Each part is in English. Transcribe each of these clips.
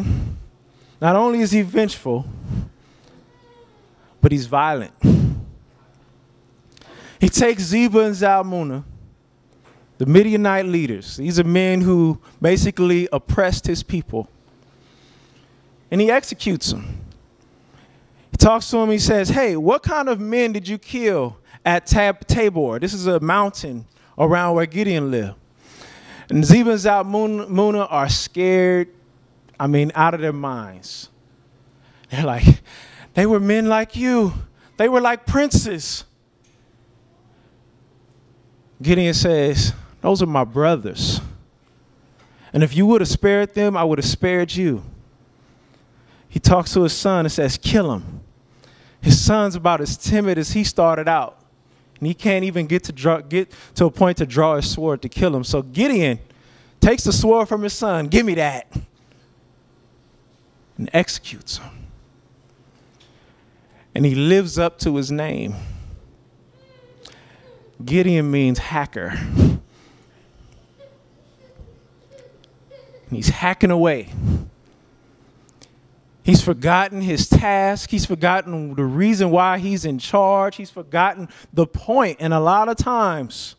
Gideon, not only is he vengeful, but he's violent. He takes Zebah and Zalmunna, the Midianite leaders. These are men who basically oppressed his people. And he executes them. He talks to him. He says, hey, what kind of men did you kill at Tabor? This is a mountain around where Gideon lived. And Zebah and Zalmunna are scared, out of their minds. They're like, they were men like you. They were like princes. Gideon says, those are my brothers. And if you would have spared them, I would have spared you. He talks to his son and says, kill him. His son's about as timid as he started out. And he can't even get to a point to draw his sword to kill him. So Gideon takes the sword from his son. Give me that. And executes him. And he lives up to his name. Gideon means hacker. And he's hacking away. He's forgotten his task. He's forgotten the reason why he's in charge. He's forgotten the point. And a lot of times,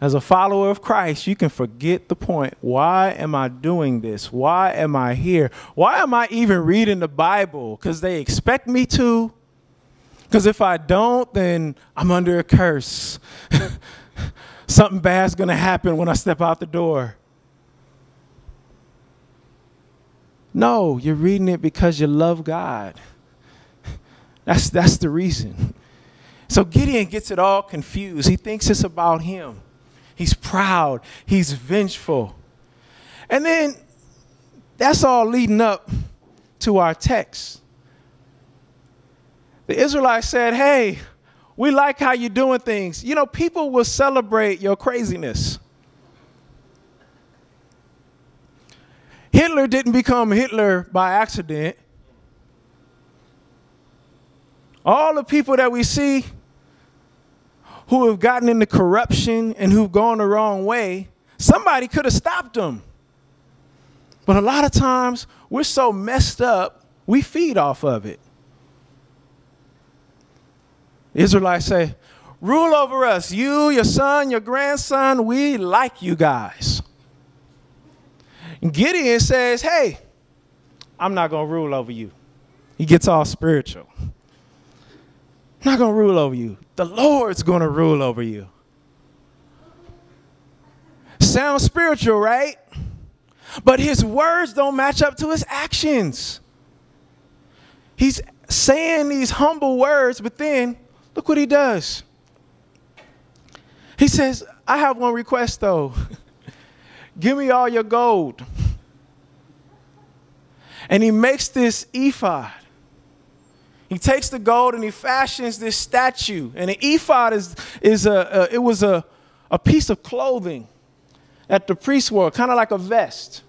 as a follower of Christ, you can forget the point. Why am I doing this? Why am I here? Why am I even reading the Bible? Because they expect me to. Because if I don't, then I'm under a curse. Something bad's going to happen when I step out the door. No, you're reading it because you love God. That's the reason. So Gideon gets it all confused. He thinks it's about him. He's proud. He's vengeful. And then that's all leading up to our text. The Israelites said, hey, we like how you're doing things. You know, people will celebrate your craziness. Hitler didn't become Hitler by accident. All the people that we see who have gotten into corruption and who've gone the wrong way, somebody could have stopped them. But a lot of times we're so messed up, we feed off of it. The Israelites say, rule over us. You, your son, your grandson, we like you guys. And Gideon says, hey, I'm not going to rule over you. He gets all spiritual. I'm not going to rule over you. The Lord's going to rule over you. Sounds spiritual, right? But his words don't match up to his actions. He's saying these humble words, but then look what he does. He says, I have one request, though. Give me all your gold. And he makes this ephod. He takes the gold and he fashions this statue. And an ephod was a piece of clothing that the priests wore, kind of like a vest.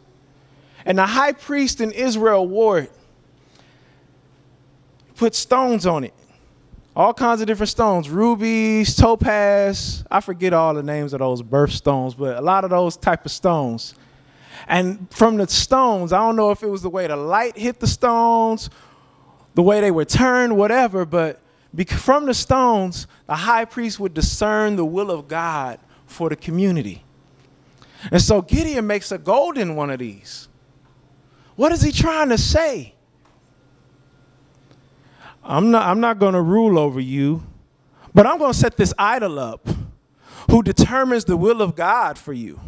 And the high priest in Israel wore it. He put stones on it. All kinds of different stones, rubies, topaz. I forget all the names of those birthstones, but a lot of those type of stones. And from the stones, I don't know if it was the way the light hit the stones, the way they were turned, whatever, but from the stones, the high priest would discern the will of God for the community. And so Gideon makes a golden one of these. What is he trying to say? I'm not going to rule over you, but I'm going to set this idol up who determines the will of God for you.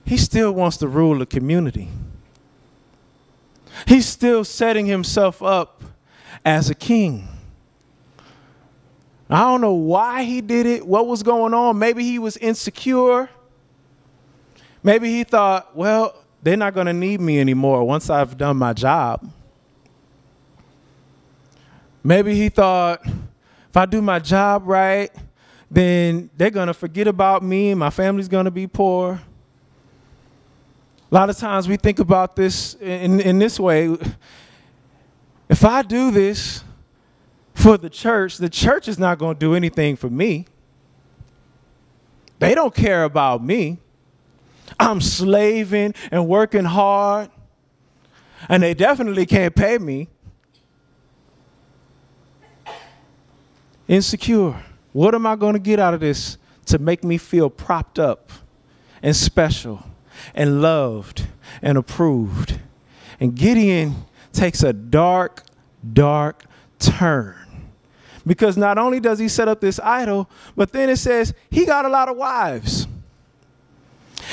He still wants to rule the community. He's still setting himself up as a king. I don't know why he did it, what was going on. Maybe he was insecure. Maybe he thought, well, they're not going to need me anymore once I've done my job. Maybe he thought, if I do my job right, then they're going to forget about me and my family's going to be poor. A lot of times we think about this in this way. If I do this for the church is not going to do anything for me. They don't care about me. I'm slaving and working hard, and they definitely can't pay me. Insecure. What am I going to get out of this to make me feel propped up and special and loved and approved? And Gideon takes a dark, dark turn. Because not only does he set up this idol, but then it says he got a lot of wives.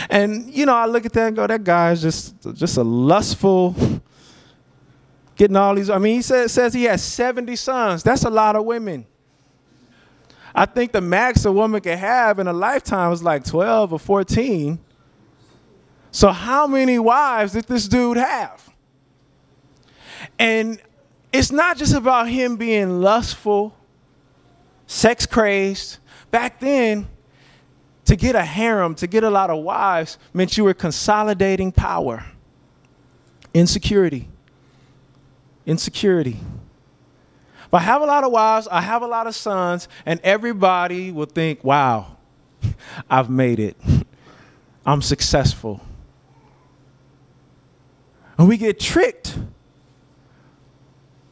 And, you know, I look at that and go, that guy's just a lustful, getting all these. I mean, he says he has 70 sons. That's a lot of women. I think the max a woman can have in a lifetime is like 12 or 14. So how many wives did this dude have? And it's not just about him being lustful, sex crazed. Back then, to get a harem, to get a lot of wives, meant you were consolidating power. Insecurity. Insecurity. If I have a lot of wives, I have a lot of sons, and everybody will think, wow, I've made it. I'm successful. And we get tricked.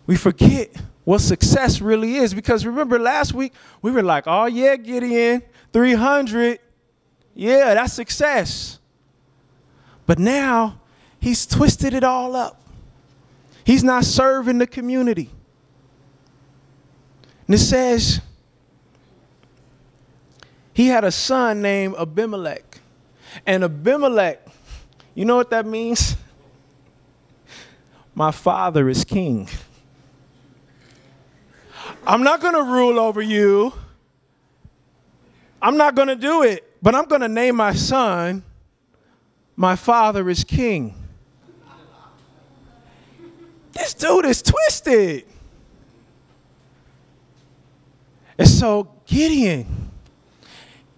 We forget what success really is. Because remember last week, we were like, oh yeah, Gideon, 300. Yeah, that's success. But now he's twisted it all up. He's not serving the community. And it says he had a son named Abimelech. And Abimelech, you know what that means? My father is king. I'm not going to rule over you. I'm not going to do it. But I'm going to name my son, my father is king. This dude is twisted. And so Gideon,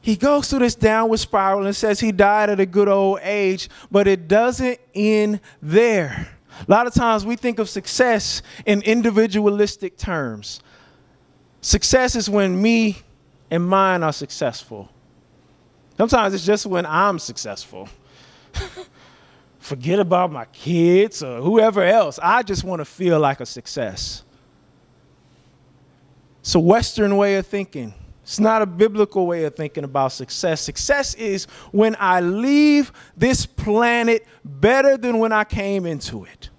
he goes through this downward spiral and says he died at a good old age, but it doesn't end there. A lot of times we think of success in individualistic terms. Success is when me and mine are successful. Sometimes it's just when I'm successful. Forget about my kids or whoever else. I just want to feel like a success. It's a Western way of thinking. It's not a biblical way of thinking about success. Success is when I leave this planet better than when I came into it.